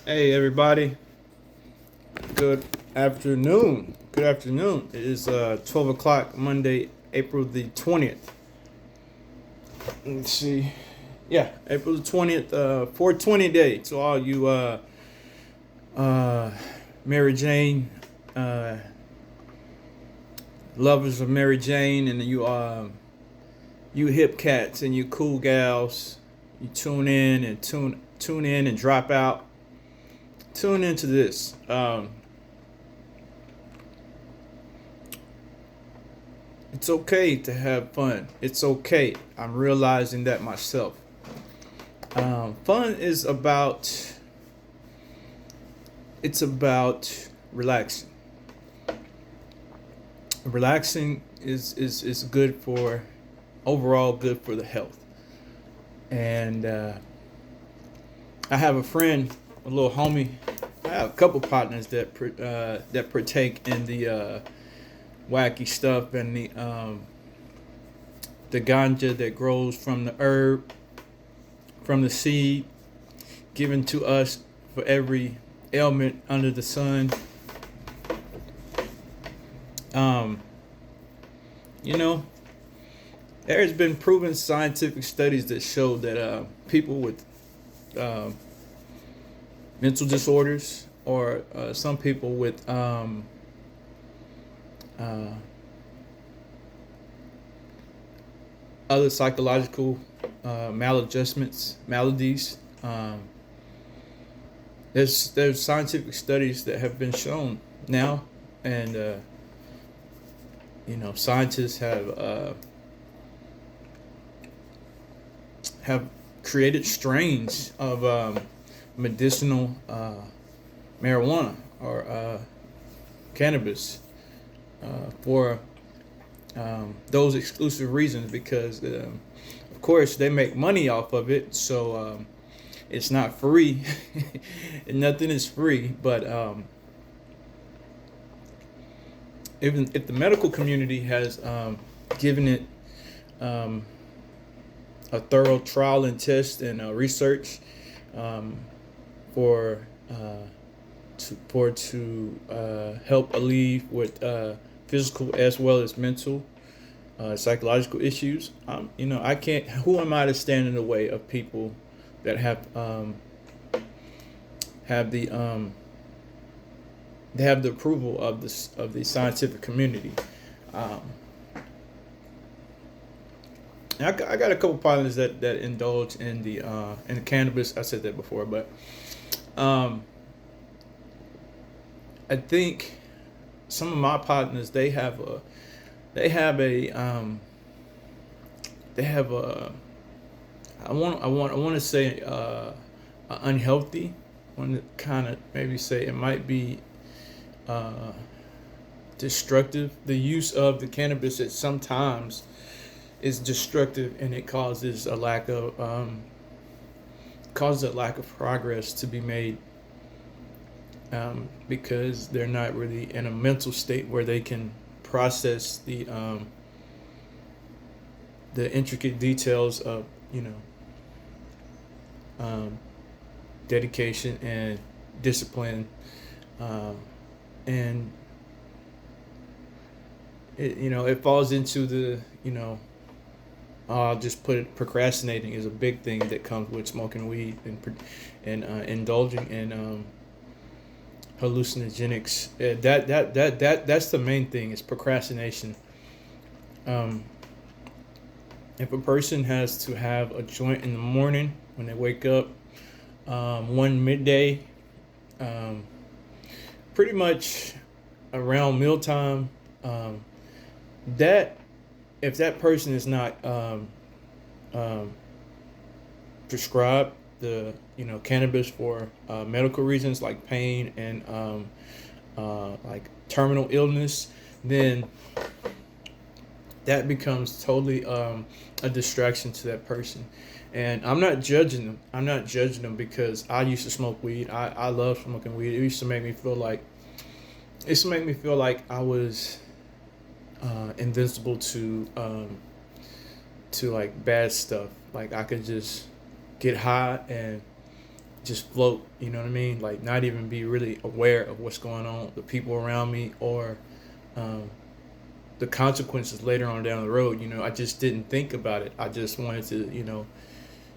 Hey everybody, good afternoon. Good afternoon. It is 12 o'clock Monday, April the 20th. Let's see. Yeah, April the 20th, 420 day. To all you uh, Mary Jane lovers of Mary Jane, and you hip cats and you cool gals, you tune in and drop out. Tune into this. It's okay to have fun. It's okay. I'm realizing that myself. Fun is about. It's about relaxing. Relaxing is good for overall good for the health. And I have a friend, a little homie. I have a couple partners that partake in the wacky stuff and the ganja that grows from the herb, from the seed, given to us for every ailment under the sun. Um, you know, there's been proven scientific studies that show that people with uh, mental disorders or some people with uh, other psychological maladjustments, maladies. There's scientific studies that have been shown now, and scientists have created strains of medicinal marijuana or cannabis for those exclusive reasons because, of course, they make money off of it. So it's not free. And nothing is free. But even if the medical community has given it a thorough trial and test and research for to help alleviate with physical as well as mental, psychological issues. I can't. Who am I to stand in the way of people that have the they have the approval of the scientific community? Um, I got a couple partners that indulge in the cannabis. I said that before, but um, I think some of my partners they have a they have a I want to say unhealthy. I want to kind of maybe say it might be uh, destructive. The use of the cannabis at sometimes is destructive, and it causes a lack of progress to be made because they're not really in a mental state where they can process the intricate details of um, dedication and discipline, um, and it falls into the I'll just put it. Procrastinating is a big thing that comes with smoking weed and indulging in hallucinogenics. That's the main thing is procrastination. Um, if a person has to have a joint in the morning when they wake up, one midday, um, pretty much around mealtime, that if that person is not um, prescribed the cannabis for medical reasons like pain and like terminal illness, then that becomes totally a distraction to that person. And I'm not judging them. I'm not judging them because I used to smoke weed. I love smoking weed. It used to make me feel like I was invincible to like bad stuff. Like I could just get high and just float, you know what I mean? Like not even be really aware of what's going on, the people around me, or um, the consequences later on down the road. I just didn't think about it. I just wanted to,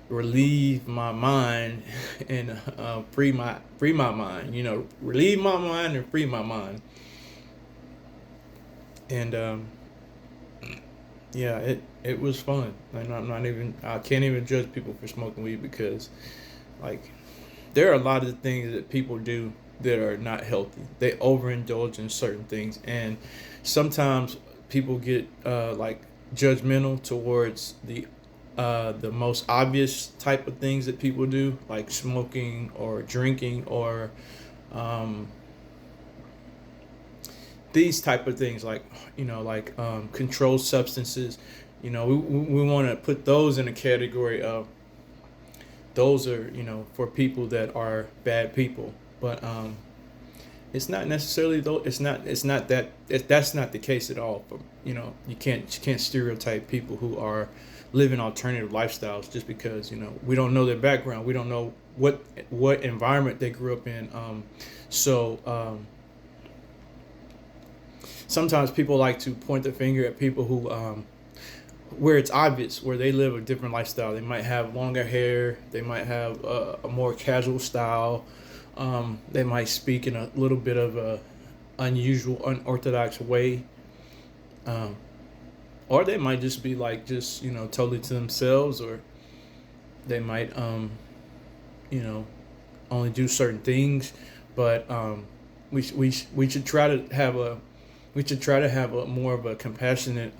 relieve my mind and free my mind. Relieve my mind and free my mind. And yeah, it was fun. And I can't even judge people for smoking weed because like there are a lot of things that people do that are not healthy. They overindulge in certain things, and sometimes people get like judgmental towards the most obvious type of things that people do, like smoking or drinking or um, these type of things, like controlled substances. We want to put those in a category of those are for people that are bad people, but it's not necessarily though. It's not that that's not the case at all. But you can't stereotype people who are living alternative lifestyles just because we don't know their background. We don't know what environment they grew up in. So sometimes people like to point the finger at people who where it's obvious, where they live a different lifestyle. They might have longer hair. They might have a more casual style. They might speak in a little bit of a unusual, unorthodox way. Um, or they might just be like totally to themselves, or they might you know only do certain things. But we should try to have a more of a compassionate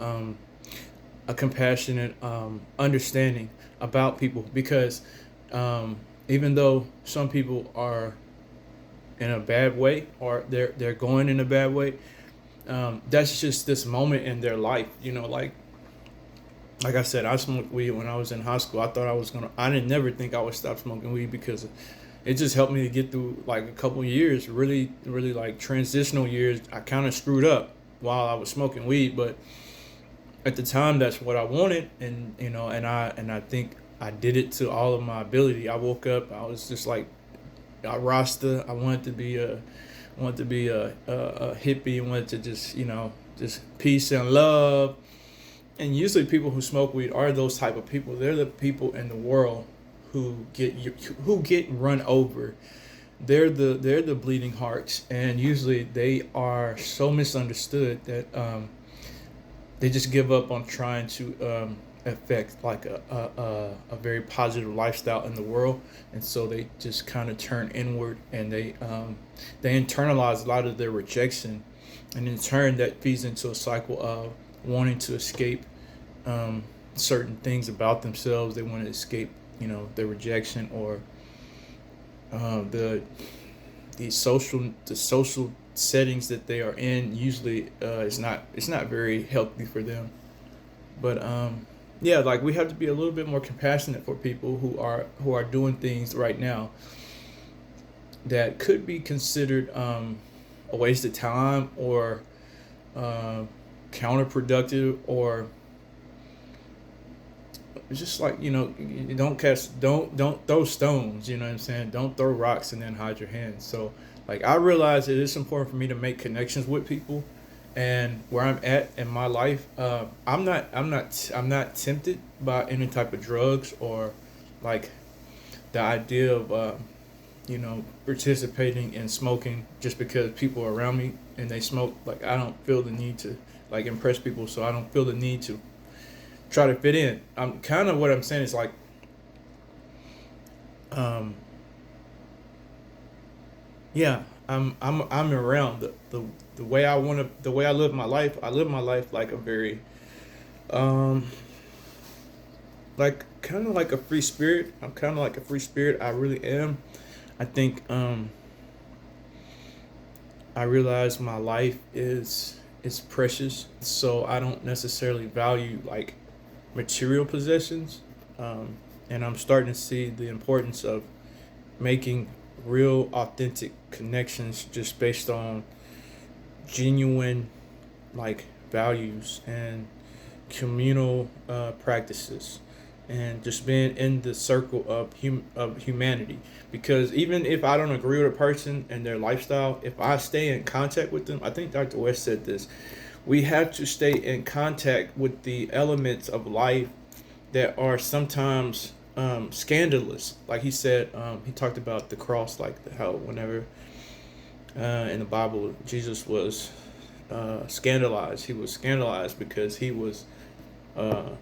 understanding about people, because even though some people are in a bad way, or they're going in a bad way, that's just this moment in their life. Like I said, I smoked weed when I was in high school. I didn't never think I would stop smoking weed because it just helped me to get through like a couple years, really, really like transitional years. I kind of screwed up while I was smoking weed, but at the time that's what I wanted, and I think I did it to all of my ability. I woke up, I was just like a Rasta. I wanted to be a hippie. I wanted to just peace and love. And usually people who smoke weed are those type of people. They're the people in the world who get run over. They're the bleeding hearts, and usually they are so misunderstood that they just give up on trying to affect like a very positive lifestyle in the world, and so they just kind of turn inward, and they internalize a lot of their rejection, and in turn that feeds into a cycle of wanting to escape certain things about themselves. They want to escape their rejection, or the social settings that they are in. Usually it's not very healthy for them. But yeah, like we have to be a little bit more compassionate for people who are doing things right now that could be considered a waste of time, or uh, counterproductive, or it's just like don't throw stones. You know what I'm saying? Don't throw rocks and then hide your hands. So like I realize it is important for me to make connections with people, and where I'm at in my life, I'm not tempted by any type of drugs, or like the idea of participating in smoking just because people are around me and they smoke. Like I don't feel the need to like impress people, so I don't feel the need to try to fit in. I'm kind of, what I'm saying is like um yeah, I'm around the way I want to, the way I live my life. I live my life like a very um like kind of like a free spirit. I'm kind of like a free spirit. I really am. I think I realize my life is precious, so I don't necessarily value like material possessions. And I'm starting to see the importance of making real, authentic connections just based on genuine like values and communal practices. and just being in the circle of humanity. Because even if I don't agree with a person and their lifestyle, if I stay in contact with them, I think Dr. West said this, we have to stay in contact with the elements of life that are sometimes scandalous. Like he said, he talked about the cross, like how whenever in the Bible Jesus was scandalized. He was scandalized because he was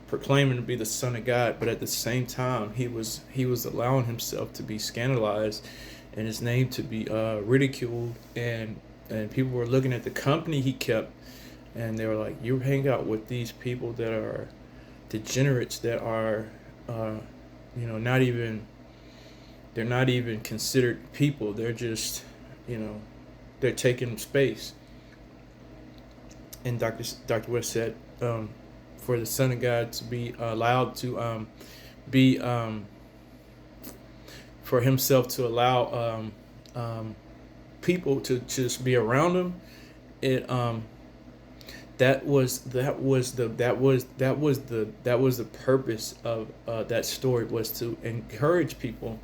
proclaiming to be the Son of God, but at the same time he was allowing himself to be scandalized and his name to be ridiculed, and people were looking at the company he kept, and they were like, "You hang out with these people that are degenerates, that are, not even they're not even considered people. They're just, you know, they're taking space." And Dr. West said, for the Son of God to be allowed to be for himself to allow people to just be around him, it that was the purpose of that story, was to encourage people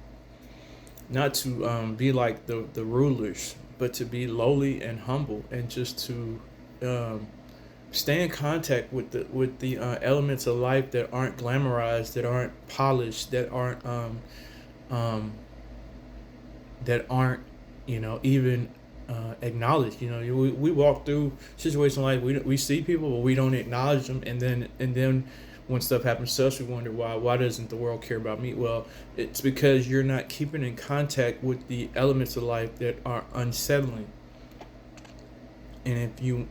not to be like the rulers, but to be lowly and humble, and just to um, stay in contact with the elements of life that aren't glamorized, that aren't polished, um, that aren't even acknowledged. We walk through situations like we see people, but we don't acknowledge them, and then when stuff happens to us, we wonder why doesn't the world care about me? Well, it's because you're not keeping in contact with the elements of life that are unsettling. And if you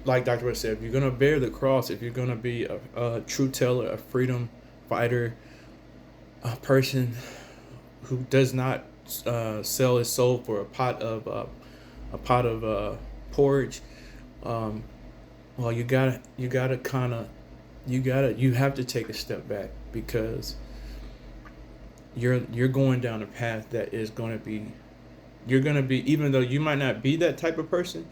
like Dr. West said, if you're gonna bear the cross, if you're gonna be a true teller, a freedom fighter, a person who does not sell his soul for a pot of porridge, um, well, you have to take a step back, because you're going down a path that is going to be, you're going to be, even though you might not be that type of person,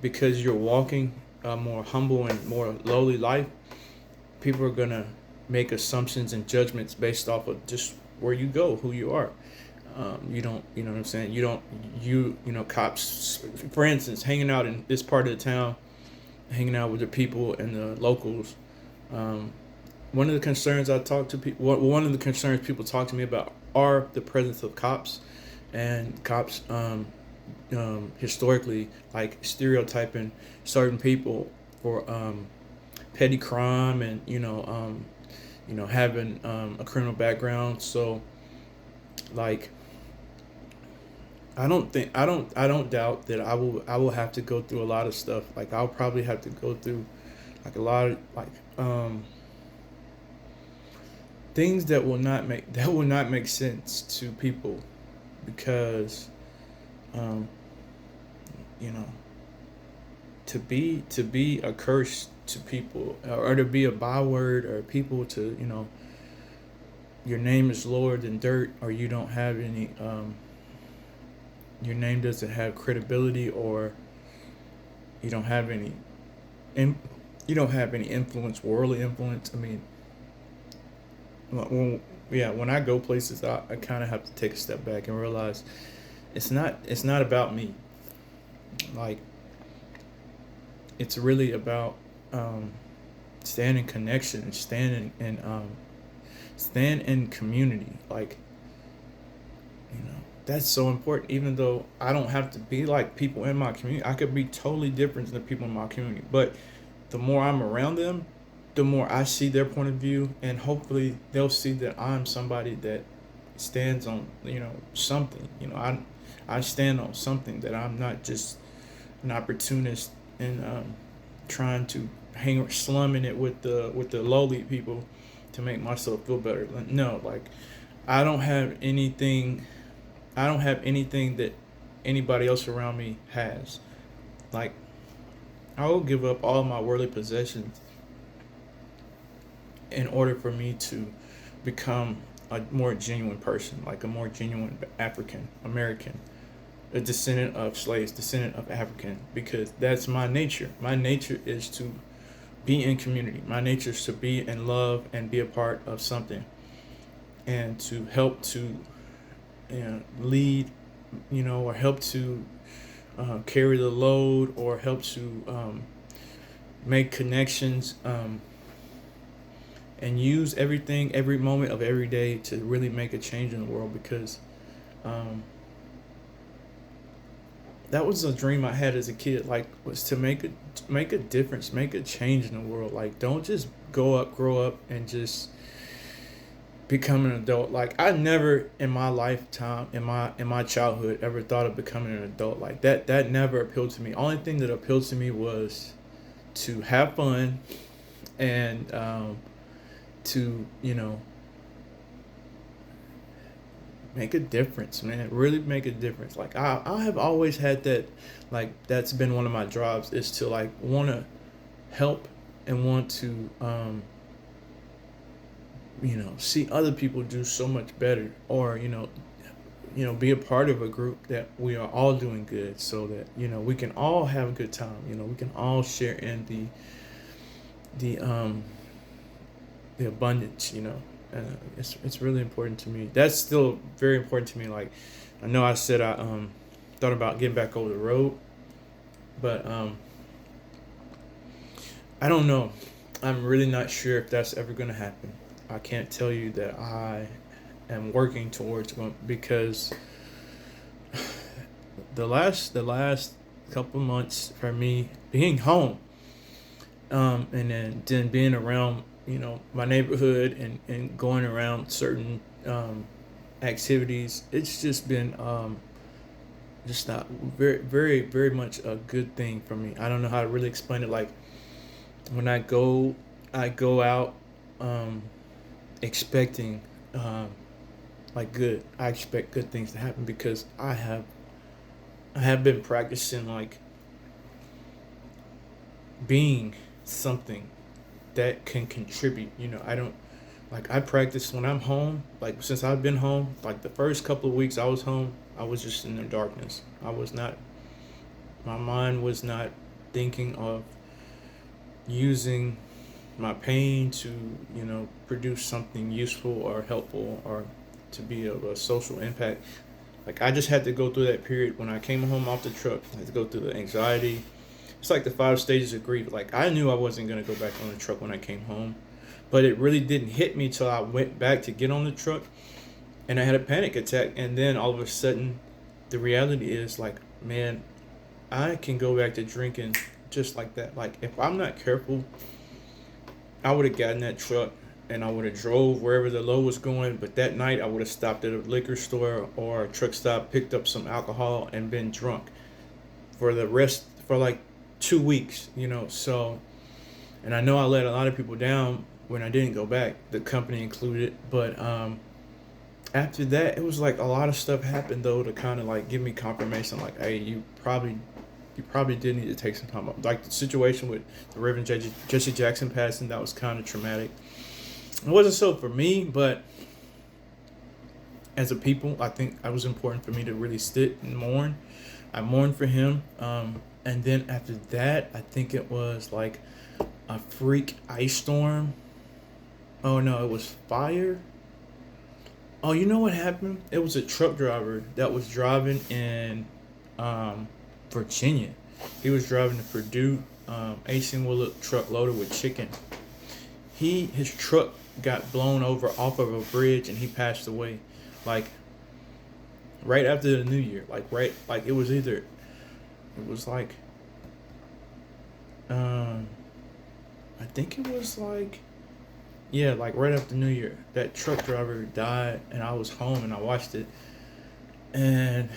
because you're walking a more humble and more lowly life, people are going to make assumptions and judgments based off of just where you go, who you are. You don't, you know what I'm saying? You don't, cops, for instance, hanging out in this part of the town, hanging out with the people and the locals. Um, one of the concerns I talk to people, one of the concerns people talk to me about are the presence of cops, and cops historically, like, stereotyping certain people for petty crime, and having a criminal background. So, like, I don't doubt that I will have to go through a lot of stuff. Like, I'll probably have to go through, like, a lot of, like, things that will not make sense to people, because um, you know to be a curse to people, or to be a byword, or people to, your name is lower than dirt, or you don't have any, your name doesn't have credibility, or you don't have any in, you don't have any influence, worldly influence. I mean, when I go places, I kind of have to take a step back and realize it's not about me. Like, it's really about staying in connection, and stand in community. Like, that's so important. Even though I don't have to be like people in my community, I could be totally different than the people in my community. But the more I'm around them, the more I see their point of view, and hopefully they'll see that I'm somebody that stands on, something. I stand on something, that I'm not just an opportunist, and trying to slumming it with the lowly people to make myself feel better. Like, no, like, I don't have anything. I don't have anything that anybody else around me has. Like, I will give up all my worldly possessions in order for me to become a more genuine person, like a more genuine African American, a descendant of slaves, descendant of African, because that's my nature. My nature is to be in community. My nature is to be in love and be a part of something, and to help to, lead, or help to carry the load, or help to make connections, and use every moment of every day to really make a change in the world. Because um, that was a dream I had as a kid. Like, was to make a difference, make a change in the world. Like, don't just grow up, and just become an adult. Like, I never in my lifetime, in my childhood, ever thought of becoming an adult. Like that. That never appealed to me. Only thing that appealed to me was to have fun, and to make a difference, man. Really make a difference. Like, I have always had that. Like, that's been one of my drives, is to like want to help, and want to see other people do so much better, or be a part of a group that we are all doing good, so that we can all have a good time. We can all share in the the abundance. It's really important to me. That's still very important to me. Like, I know I said I thought about getting back over the road, but I don't know. I'm really not sure if that's ever going to happen. I can't tell you that I am working towards going, because the last couple months for me being home, and then being around my neighborhood, and going around certain activities, it's just been just not very, very, very much a good thing for me. I don't know how to really explain it. Like, when I go out, expecting like good. I expect good things to happen, because I have been practicing, like, being something that can contribute. I don't, like, I practice when I'm home. Like, since I've been home, like the first couple of weeks I was home, I was just in the darkness. I was not. My mind was not thinking of using my pain to produce something useful or helpful, or to be of a social impact. Like, I just had to go through that period when I came home off the truck. I had to go through the anxiety. It's like the 5 stages of grief. Like, I knew I wasn't gonna go back on the truck when I came home, but it really didn't hit me till I went back to get on the truck, and I had a panic attack. And then all of a sudden, the reality is, like, man, I can go back to drinking just like that. Like, if I'm not careful, I would have gotten that truck, and I would have drove wherever the load was going. But that night, I would have stopped at a liquor store or a truck stop, picked up some alcohol, and been drunk for like 2 weeks. So, and I know I let a lot of people down when I didn't go back, the company included. But after that, it was like a lot of stuff happened, though, to kind of like give me confirmation. Like, hey, you probably did need to take some time off. Like, the situation with the Reverend Jesse Jackson passing, that was kind of traumatic. It wasn't so for me, but as a people, I think it was important for me to really sit and mourn. I mourned for him. And then after that, I think it was like a freak ice storm. Oh no, it was fire. Oh, you know what happened? It was a truck driver that was driving in Virginia. He was driving the Purdue 18-wheeler truck loaded with chicken. His truck got blown over off of a bridge, and he passed away. Like, right after the New Year. Like, it was like, I think it was like, yeah, like right after New Year, that truck driver died, and I was home and I watched it. And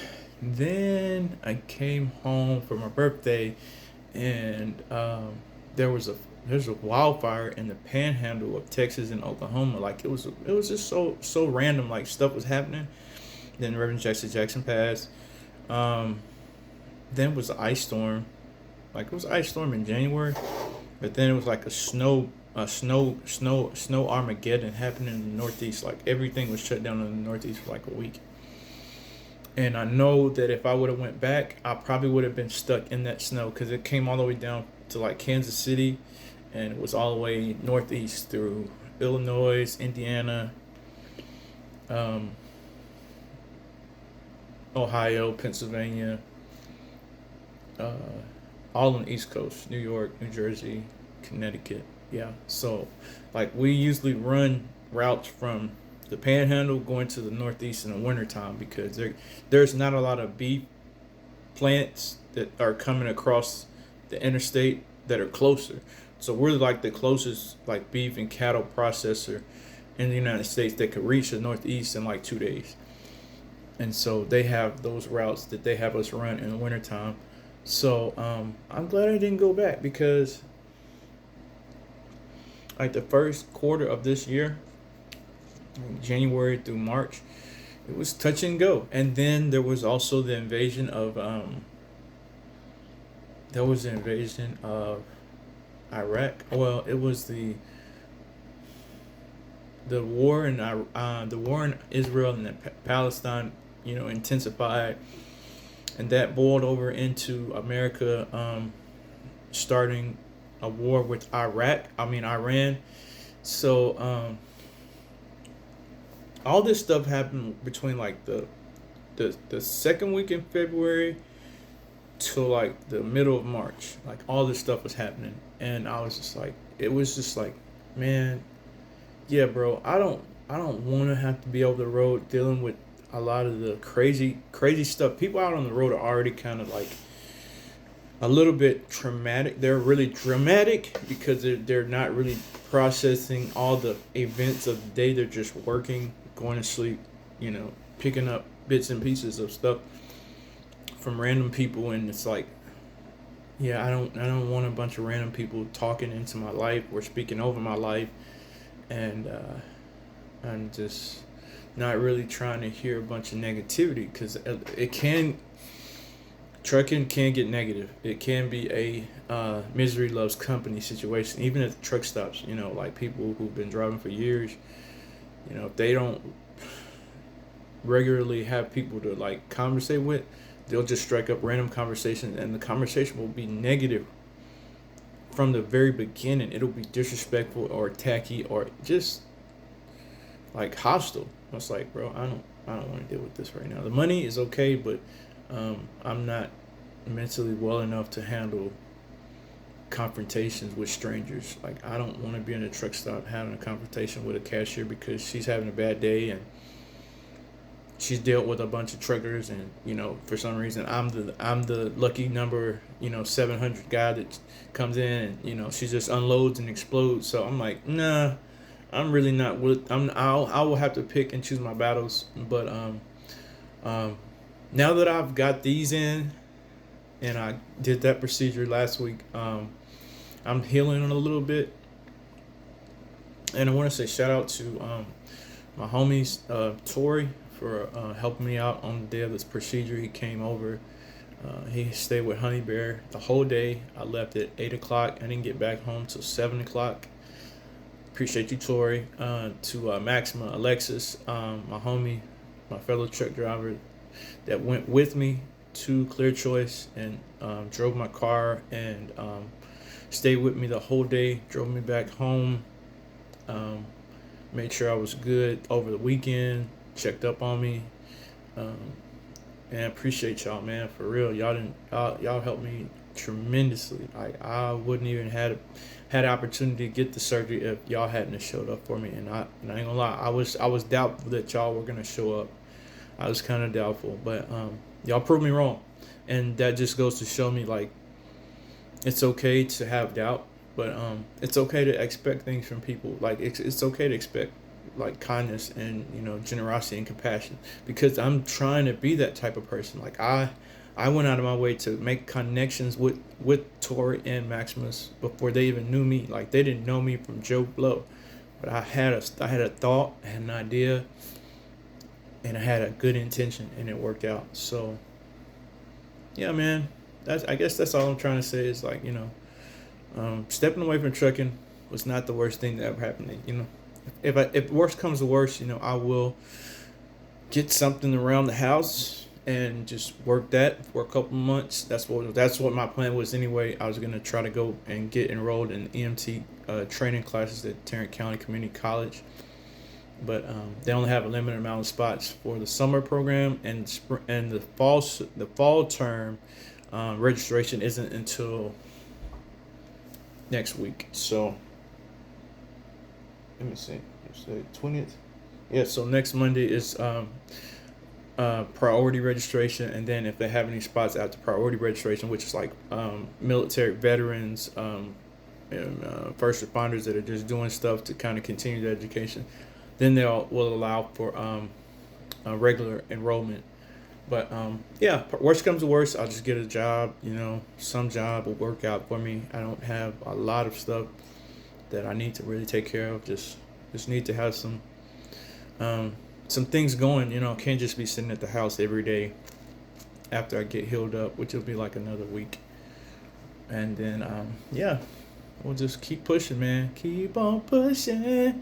then I came home for my birthday, and there was a there's a wildfire in the panhandle of Texas and Oklahoma. Like, it was just so random. Like, stuff was happening. Then Reverend Jackson passed. Um, then it was an ice storm. Like, it was an ice storm in January, but then it was like a snow Armageddon happening in the Northeast. Like, everything was shut down in the Northeast for like a week. And I know that if I would have went back, I probably would have been stuck in that snow, because it came all the way down to like Kansas City, and it was all the way northeast through Illinois, Indiana, um, Ohio, Pennsylvania, uh, all on the East Coast, New York, New Jersey, Connecticut. Yeah. So, like, we usually run routes from the Panhandle going to the Northeast in the wintertime because there's not a lot of beef plants that are coming across the interstate that are closer. So we're like the closest like beef and cattle processor in the United States that could reach the Northeast in like 2 days. And so they have those routes that they have us run in the wintertime. So I'm glad I didn't go back because like the first quarter of this year, January through March, it was touch and go. And then there was also the invasion of Iraq. Well, it was the war in the war in Israel and Palestine, intensified, and that boiled over into America starting a war with Iran. So all this stuff happened between like the second week in February to like the middle of March. Like all this stuff was happening, and I was just like, it was just like, man, yeah, bro, I don't want to have to be over the road dealing with a lot of the crazy stuff. People out on the road are already kind of like a little bit traumatic. They're really dramatic because they're not really processing all the events of the day. They're just working, going to sleep, picking up bits and pieces of stuff from random people, and it's like, yeah, I don't want a bunch of random people talking into my life or speaking over my life, and I'm just not really trying to hear a bunch of negativity because trucking can get negative. It can be a misery loves company situation, even at the truck stops. Like people who've been driving for years, if they don't regularly have people to like conversate with, they'll just strike up random conversations, and the conversation will be negative from the very beginning. It'll be disrespectful or tacky or just like hostile. It's like, bro, I don't want to deal with this right now. The money is okay, but I'm not mentally well enough to handle confrontations with strangers. Like, I don't want to be in a truck stop having a confrontation with a cashier because she's having a bad day and she's dealt with a bunch of truckers, and for some reason I'm the lucky number 700 guy that comes in, and she just unloads and explodes. So I'm like, nah, I'm really not with. I will have to pick and choose my battles. But now that I've got these in, and I did that procedure last week, I'm healing a little bit, and I want to say shout out to my homies Tori for helping me out on the day of this procedure. He came over. He stayed with Honey Bear the whole day. I left at 8 o'clock. I didn't get back home till 7 o'clock. Appreciate you, Tori. To Maxima, Alexis, my homie, my fellow truck driver that went with me to Clear Choice and drove my car and stayed with me the whole day, drove me back home, made sure I was good over the weekend, checked up on me, and I appreciate y'all, man, for real. Y'all helped me tremendously. I wouldn't even had the opportunity to get the surgery if y'all hadn't have showed up for me. And I ain't gonna lie, I was doubtful that y'all were gonna show up. I was kind of doubtful, but y'all proved me wrong, and that just goes to show me like it's okay to have doubt, but it's okay to expect things from people. Like it's okay to expect like kindness and generosity and compassion, because I'm trying to be that type of person. Like I went out of my way to make connections with Tori and Maximus before they even knew me. Like they didn't know me from Joe Blow, but I had a thought, I had an idea, and I had a good intention, and it worked out. So yeah, man, I guess that's all I'm trying to say is like stepping away from trucking was not the worst thing that ever happened to me. If worst comes to worst, I will get something around the house and just work that for a couple months. That's what my plan was anyway. I was gonna try to go and get enrolled in EMT training classes at Tarrant County Community College, but they only have a limited amount of spots for the summer program, and the fall term registration isn't until next week. So let me see. It's the 20th. Yeah. So next Monday is priority registration, and then if they have any spots after priority registration, which is like military veterans, and first responders that are just doing stuff to kind of continue their education, then will allow for regular enrollment. But yeah, worst comes to worst, I'll just get a job. Some job will work out for me. I don't have a lot of stuff that I need to really take care of. Just need to have some things going. Can't just be sitting at the house every day after I get healed up, which will be like another week. And then yeah, we'll just keep pushing, man. Keep on pushing.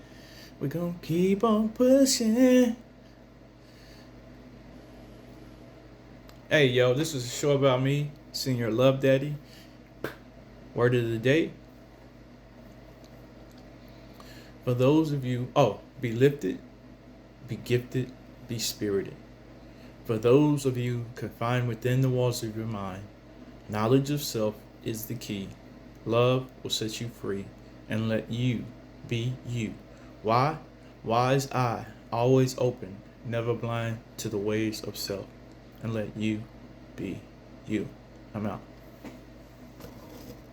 We're gonna keep on pushing. Hey, yo, this is a show about me, Senior Love Daddy. Word of the day. For those of you, be lifted, be gifted, be spirited. For those of you confined within the walls of your mind, knowledge of self is the key. Love will set you free and let you be you. Why? Wise eye, always open, never blind to the ways of self. And let you be you. I'm out.